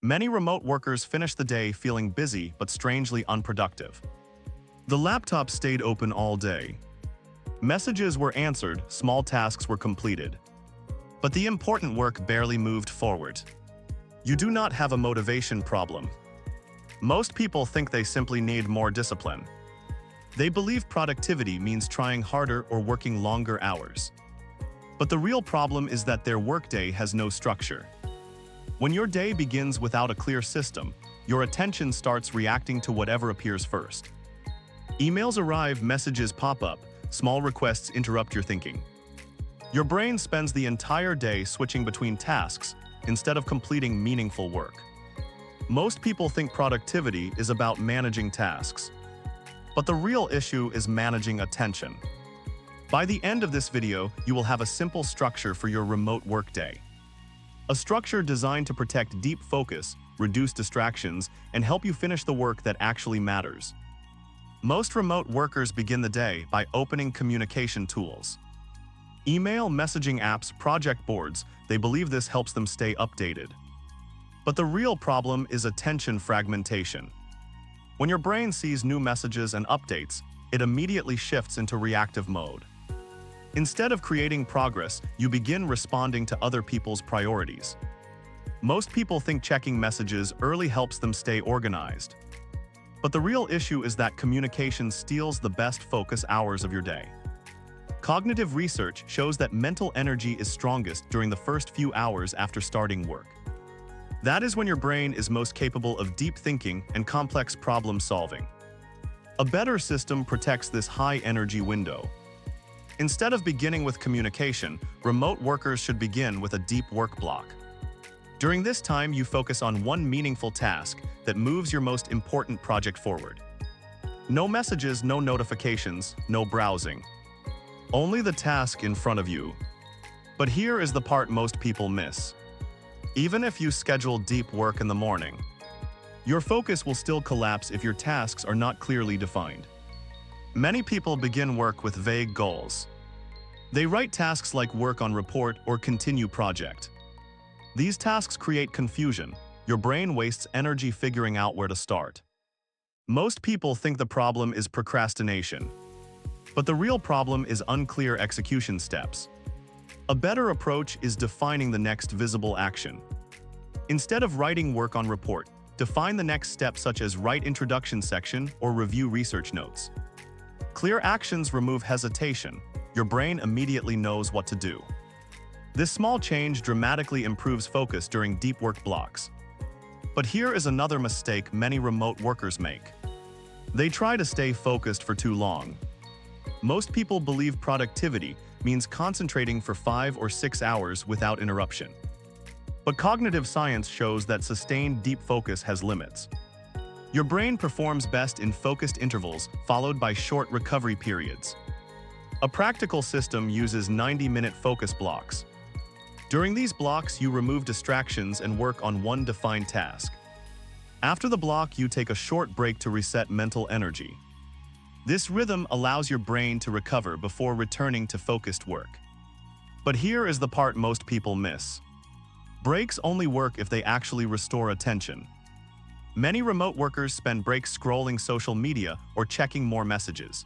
Many remote workers finish the day feeling busy but strangely unproductive. The laptop stayed open all day. Messages were answered, small tasks were completed. But the important work barely moved forward. You do not have a motivation problem. Most people think they simply need more discipline. They believe productivity means trying harder or working longer hours. But the real problem is that their workday has no structure. When your day begins without a clear system, your attention starts reacting to whatever appears first. Emails arrive, messages pop up, small requests interrupt your thinking. Your brain spends the entire day switching between tasks instead of completing meaningful work. Most people think productivity is about managing tasks. But the real issue is managing attention. By the end of this video, you will have a simple structure for your remote workday. A structure designed to protect deep focus, reduce distractions, and help you finish the work that actually matters. Most remote workers begin the day by opening communication tools. Email, messaging apps, project boards, they believe this helps them stay updated. But the real problem is attention fragmentation. When your brain sees new messages and updates, it immediately shifts into reactive mode. Instead of creating progress, you begin responding to other people's priorities. Most people think checking messages early helps them stay organized. But the real issue is that communication steals the best focus hours of your day. Cognitive research shows that mental energy is strongest during the first few hours after starting work. That is when your brain is most capable of deep thinking and complex problem solving. A better system protects this high-energy window. Instead of beginning with communication, remote workers should begin with a deep work block. During this time, you focus on one meaningful task that moves your most important project forward. No messages, no notifications, no browsing. Only the task in front of you. But here is the part most people miss. Even if you schedule deep work in the morning, your focus will still collapse if your tasks are not clearly defined. Many people begin work with vague goals. They write tasks like work on report or continue project. These tasks create confusion. Your brain wastes energy figuring out where to start. Most people think the problem is procrastination. But the real problem is unclear execution steps. A better approach is defining the next visible action. Instead of writing work on report, define the next step, such as write introduction section or review research notes. Clear actions remove hesitation. Your brain immediately knows what to do. This small change dramatically improves focus during deep work blocks. But here is another mistake many remote workers make. They try to stay focused for too long. Most people believe productivity means concentrating for 5 or 6 hours without interruption. But cognitive science shows that sustained deep focus has limits. Your brain performs best in focused intervals, followed by short recovery periods. A practical system uses 90-minute focus blocks. During these blocks, you remove distractions and work on one defined task. After the block, you take a short break to reset mental energy. This rhythm allows your brain to recover before returning to focused work. But here is the part most people miss. Breaks only work if they actually restore attention. Many remote workers spend breaks scrolling social media or checking more messages.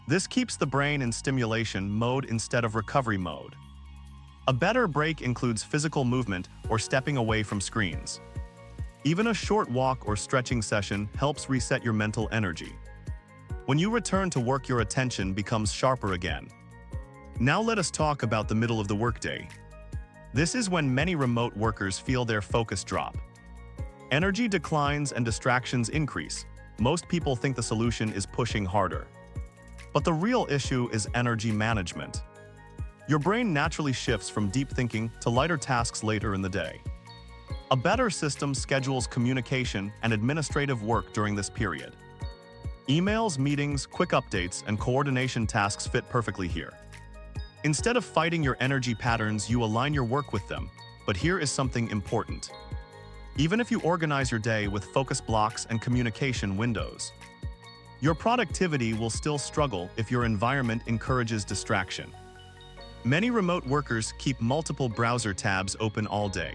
This keeps the brain in stimulation mode instead of recovery mode. A better break includes physical movement or stepping away from screens. Even a short walk or stretching session helps reset your mental energy. When you return to work, your attention becomes sharper again. Now let us talk about the middle of the workday. This is when many remote workers feel their focus drop. Energy declines and distractions increase. Most people think the solution is pushing harder. But the real issue is energy management. Your brain naturally shifts from deep thinking to lighter tasks later in the day. A better system schedules communication and administrative work during this period. Emails, meetings, quick updates, and coordination tasks fit perfectly here. Instead of fighting your energy patterns, you align your work with them. But here is something important. Even if you organize your day with focus blocks and communication windows, your productivity will still struggle if your environment encourages distraction. Many remote workers keep multiple browser tabs open all day.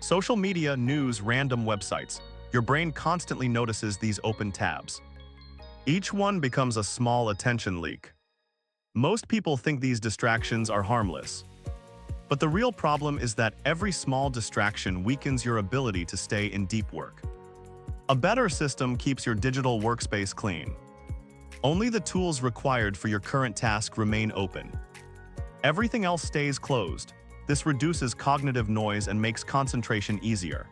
Social media, news, random websites. Your brain constantly notices these open tabs. Each one becomes a small attention leak. Most people think these distractions are harmless. But the real problem is that every small distraction weakens your ability to stay in deep work. A better system keeps your digital workspace clean. Only the tools required for your current task remain open. Everything else stays closed. This reduces cognitive noise and makes concentration easier.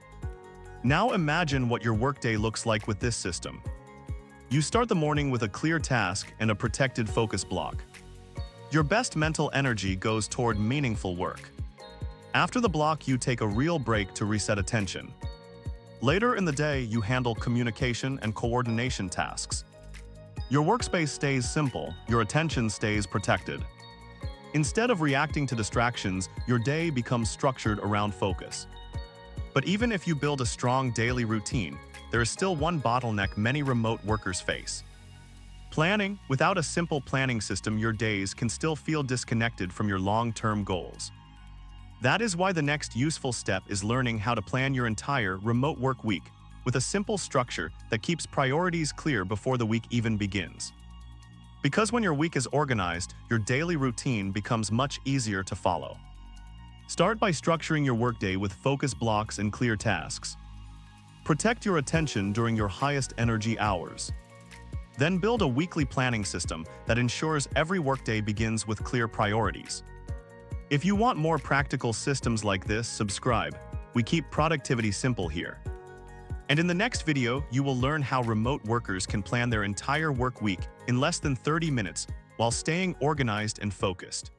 Now imagine what your workday looks like with this system. You start the morning with a clear task and a protected focus block. Your best mental energy goes toward meaningful work. After the block, you take a real break to reset attention. Later in the day, you handle communication and coordination tasks. Your workspace stays simple, your attention stays protected. Instead of reacting to distractions, your day becomes structured around focus. But even if you build a strong daily routine, there is still one bottleneck many remote workers face. Planning. Without a simple planning system, your days can still feel disconnected from your long-term goals. That is why the next useful step is learning how to plan your entire remote work week with a simple structure that keeps priorities clear before the week even begins. Because when your week is organized, your daily routine becomes much easier to follow. Start by structuring your workday with focus blocks and clear tasks. Protect your attention during your highest energy hours. Then build a weekly planning system that ensures every workday begins with clear priorities. If you want more practical systems like this, subscribe. We keep productivity simple here. And in the next video, you will learn how remote workers can plan their entire work week in less than 30 minutes while staying organized and focused.